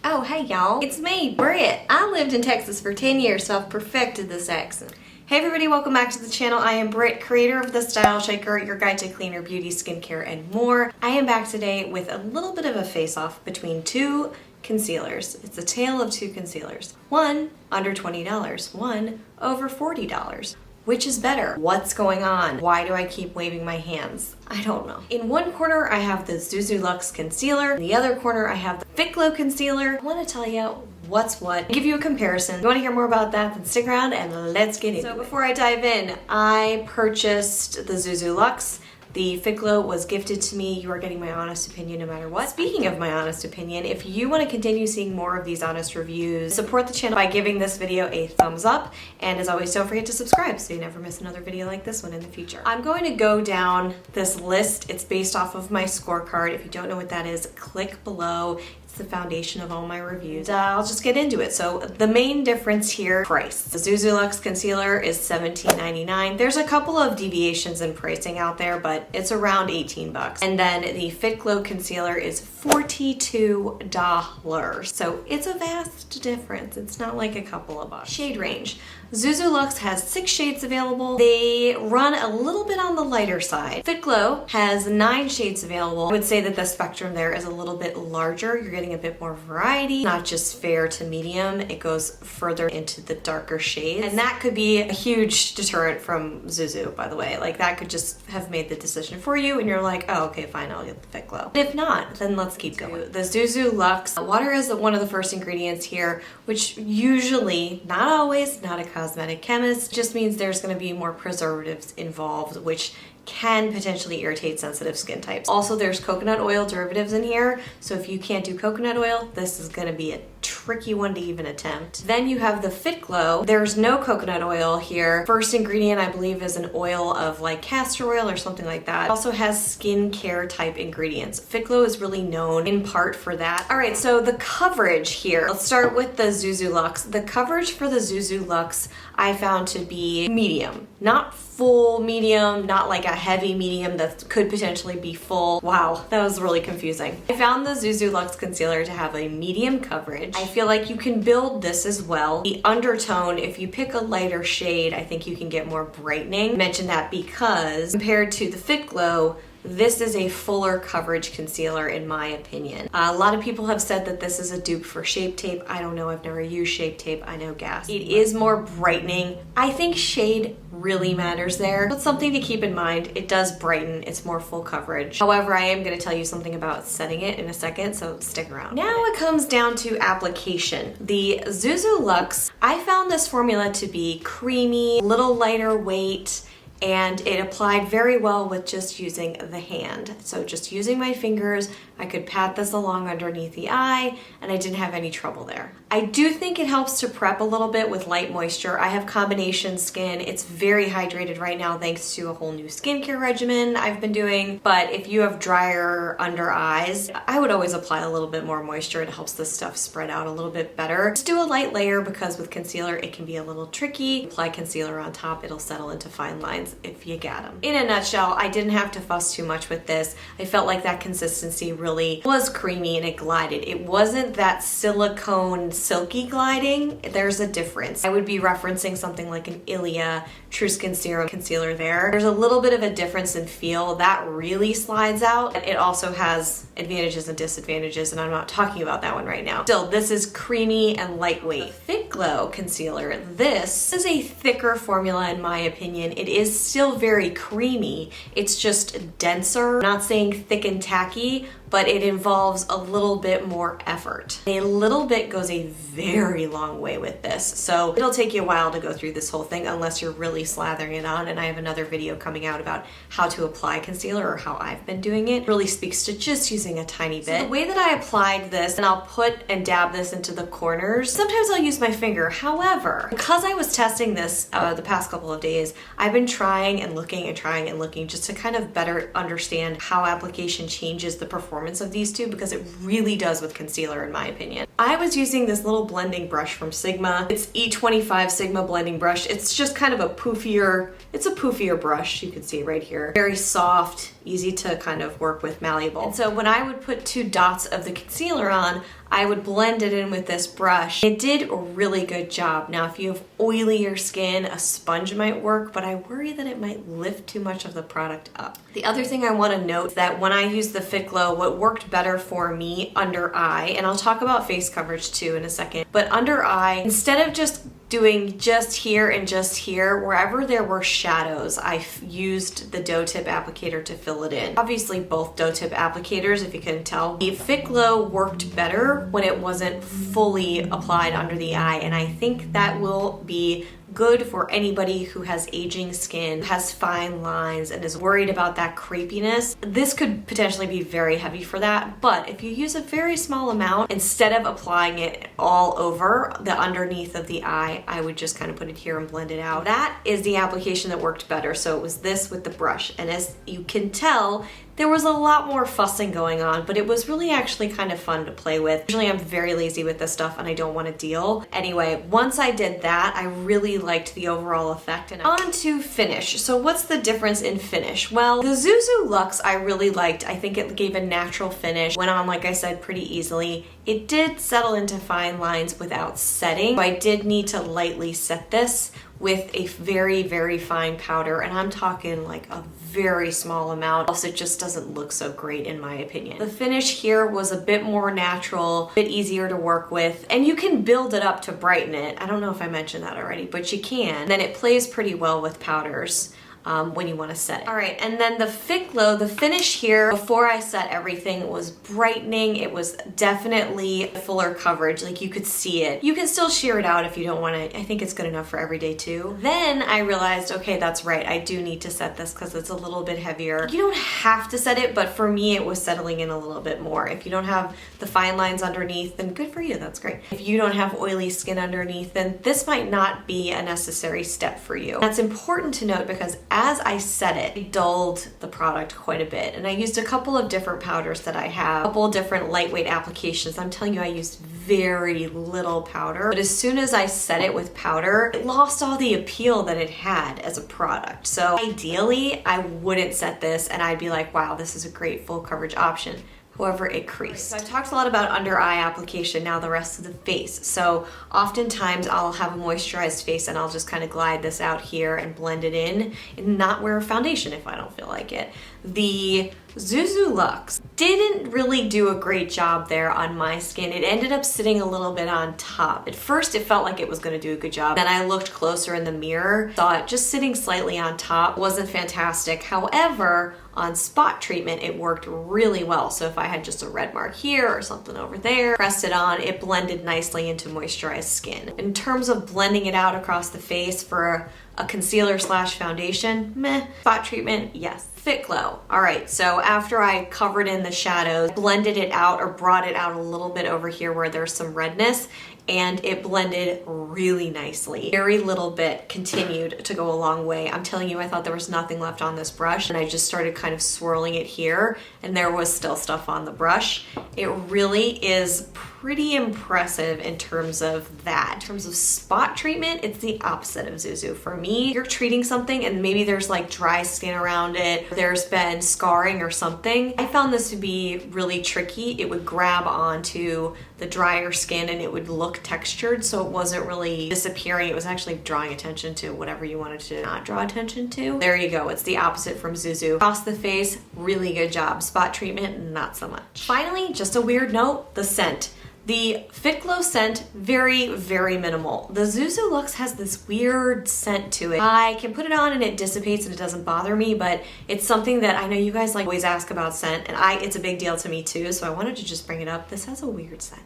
Oh, hey y'all. It's me, Britt. I lived in Texas for 10 years, so I've perfected this accent. Hey everybody, welcome back to the channel. I am Britt, creator of the StyleShaker, your guide to cleaner beauty, skincare, and more. I am back today with a little bit of a face-off between two concealers. It's a tale of two concealers. One under $20, one over $40. Which is better? What's going on? Why do I keep waving my hands? I don't know. In one corner, I have the Zuzu Luxe concealer. In the other corner, I have the Fitglow concealer. I want to tell you what's what, give you a comparison. If you want to hear more about that, then stick around and let's get into it. So before I dive in, I purchased the Zuzu Luxe. The Fitglow was gifted to me. You are getting my honest opinion no matter what. Speaking of my honest opinion, if you want to continue seeing more of these honest reviews, support the channel by giving this video a thumbs up. And as always, don't forget to subscribe so you never miss another video like this one in the future. I'm going to go down this list. It's based off of my scorecard. If you don't know what that is, click below. The foundation of all my reviews. I'll just get into it. So the main difference here, price. The Zuzu Luxe concealer is $17.99. There's a couple of deviations in pricing out there, but it's around 18 bucks. And then the Fitglow concealer is $42. So it's a vast difference. It's not like a couple of bucks. Shade range. Zuzu Luxe has 6 shades available. They run a little bit on the lighter side. Fitglow has 9 shades available. I would say that the spectrum there is a little bit larger. You're getting a bit more variety, not just fair to medium. It goes further into the darker shades. And that could be a huge deterrent from Zuzu, by the way. Like that could just have made the decision for you and you're like, oh, okay, fine, I'll get the Fitglow. If not, then let's keep going. The Zuzu Luxe, water is one of the first ingredients here, which usually, not always, not a cosmetic chemist, just means there's going to be more preservatives involved, which can potentially irritate sensitive skin types. Also, there's coconut oil derivatives in here, so if you can't do coconut oil, this is going to be a tricky one to even attempt. Then you have the Fitglow. There's no coconut oil here. First ingredient, I believe, is an oil of like castor oil or something like that. It also has skincare type ingredients. Fitglow is really known in part for that. All right, so the coverage here. Let's start with the Zuzu Luxe. The coverage for the Zuzu Luxe I found to be medium. Not full medium, not like a heavy medium that could potentially be full. Wow, that was really confusing. I found the Zuzu Luxe concealer to have a medium coverage. I feel like you can build this as well. The undertone, if you pick a lighter shade, I think you can get more brightening. I mentioned that because compared to the Fitglow, this is a fuller coverage concealer in my opinion. A lot of people have said that this is a dupe for Shape Tape. I don't know, I've never used Shape Tape. I know gas. It is more brightening. I think shade really matters there. That's something to keep in mind. It does brighten, it's more full coverage. However, I am gonna tell you something about setting it in a second, so stick around. Now it comes down to application. The Zuzu Luxe, I found this formula to be creamy, a little lighter weight, and it applied very well with just using the hand. So just using my fingers, I could pat this along underneath the eye and I didn't have any trouble there. I do think it helps to prep a little bit with light moisture. I have combination skin. It's very hydrated right now thanks to a whole new skincare regimen I've been doing. But if you have drier under eyes, I would always apply a little bit more moisture. It helps this stuff spread out a little bit better. Just do a light layer because with concealer it can be a little tricky. Apply concealer on top, it'll settle into fine lines if you got them. In a nutshell, I didn't have to fuss too much with this. I felt like that consistency really was creamy and it glided. It wasn't that silicone silky gliding. There's a difference. I would be referencing something like an Ilia True Skin Serum concealer there. There's a little bit of a difference in feel. That really slides out. It also has advantages and disadvantages, and I'm not talking about that one right now. Still, this is creamy and lightweight. Fitglow concealer, this is a thicker formula in my opinion. It is still very creamy. It's just denser. I'm not saying thick and tacky, but it involves a little bit more effort. A little bit goes a very long way with this. So it'll take you a while to go through this whole thing unless you're really slathering it on. And I have another video coming out about how to apply concealer or how I've been doing it. It really speaks to just using a tiny bit. So the way that I applied this, and I'll put and dab this into the corners, sometimes I'll use my finger. However, because I was testing this the past couple of days, I've been trying and looking just to kind of better understand how application changes the performance of these two, because it really does with concealer in my opinion. I was using this little blending brush from Sigma. It's E25 Sigma blending brush. It's just kind of a poofier, it's a poofier brush. You can see right here. Very soft, easy to kind of work with, malleable. And so when I would put 2 dots of the concealer on, I would blend it in with this brush. It did a really good job. Now, if you have oilier skin, a sponge might work, but I worry that it might lift too much of the product up. The other thing I want to note is that when I used the Fitglow, what worked better for me under eye, and I'll talk about face coverage too in a second, but under eye, instead of just doing just here and just here, wherever there were shadows, I used the doe tip applicator to fill it in. Obviously both doe tip applicators, if you can tell. The Fitglow worked better when it wasn't fully applied under the eye, and I think that will be good for anybody who has aging skin, has fine lines, and is worried about that crepiness. This could potentially be very heavy for that, but if you use a very small amount, instead of applying it all over the underneath of the eye, I would just kind of put it here and blend it out. That is the application that worked better. So it was this with the brush, and as you can tell, there was a lot more fussing going on, but it was really actually kind of fun to play with. Usually I'm very lazy with this stuff and I don't want to deal. Anyway, once I did that, I really liked the overall effect. And on to finish. So what's the difference in finish? Well, the Zuzu Luxe I really liked. I think it gave a natural finish. Went on, like I said, pretty easily. It did settle into fine lines without setting. So I did need to lightly set this with a very, very fine powder, and I'm talking like a very small amount, else it just doesn't look so great in my opinion. The finish here was a bit more natural, a bit easier to work with, and you can build it up to brighten it. I don't know if I mentioned that already, but you can. Then it plays pretty well with powders. When you want to set it. All right, and then the Fitglow, the finish here, before I set everything, was brightening. It was definitely fuller coverage, like you could see it. You can still sheer it out if you don't want to. I think it's good enough for everyday too. Then I realized, okay, that's right, I do need to set this because it's a little bit heavier. You don't have to set it, but for me it was settling in a little bit more. If you don't have the fine lines underneath, then good for you, that's great. If you don't have oily skin underneath, then this might not be a necessary step for you. That's important to note because as I set it, I dulled the product quite a bit, and I used a couple of different powders that I have, a couple of different lightweight applications. I'm telling you, I used very little powder, but as soon as I set it with powder, it lost all the appeal that it had as a product. So ideally, I wouldn't set this and I'd be like, wow, this is a great full coverage option. However, it creased. So I've talked a lot about under eye application, now the rest of the face. So oftentimes I'll have a moisturized face and I'll just kind of glide this out here and blend it in and not wear a foundation if I don't feel like it. The Zuzu Luxe didn't really do a great job there on my skin. It ended up sitting a little bit on top. At first it felt like it was gonna do a good job. Then I looked closer in the mirror, saw it just sitting slightly on top. Wasn't fantastic. However, on spot treatment, it worked really well. So if I had just a red mark here or something over there, pressed it on, it blended nicely into moisturized skin. In terms of blending it out across the face for a concealer slash foundation, meh. Spot treatment, yes. Fitglow. All right, so after I covered in the shadows, blended it out or brought it out a little bit over here where there's some redness, and it blended really nicely. Very little bit continued to go a long way. I'm telling you, I thought there was nothing left on this brush, and I just started kind of swirling it here, and there was still stuff on the brush. It really is pretty impressive in terms of that. In terms of spot treatment, it's the opposite of Zuzu. For me, you're treating something and maybe there's like dry skin around it, there's been scarring or something. I found this to be really tricky. It would grab onto the drier skin and it would look textured, so it wasn't really disappearing. It was actually drawing attention to whatever you wanted to not draw attention to. There you go. It's the opposite from Zuzu. Across the face, really good job. Spot treatment, not so much. Finally, just a weird note, the scent. The Fitglow scent, very, very minimal. The Zuzu Luxe has this weird scent to it. I can put it on and it dissipates and it doesn't bother me, but it's something that I know you guys like always ask about scent, and it's a big deal to me too, so I wanted to just bring it up. This has a weird scent.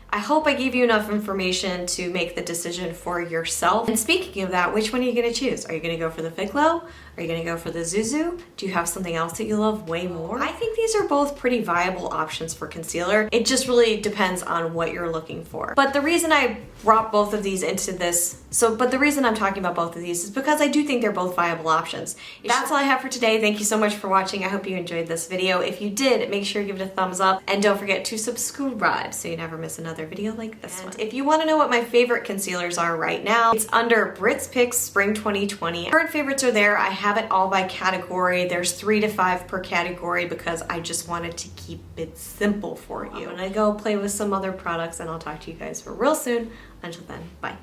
I hope I gave you enough information to make the decision for yourself. And speaking of that, which one are you gonna choose? Are you gonna go for the Fitglow? Are you gonna go for the Zuzu? Do you have something else that you love way more? I think these are both pretty viable options for concealer. It just really depends on what you're looking for. But the reason I brought both of these into this, but the reason I'm talking about both of these is because I do think they're both viable options. That's all I have for today. Thank you so much for watching. I hope you enjoyed this video. If you did, make sure you give it a thumbs up and don't forget to subscribe so you never miss another video like this one. If you want to know what my favorite concealers are right now, it's under Britt's Picks Spring 2020. Current favorites are there. I have it all by category. There's 3 to 5 per category because I just wanted to keep it simple for you. I'm gonna go play with some other products and I'll talk to you guys real soon. Until then, bye.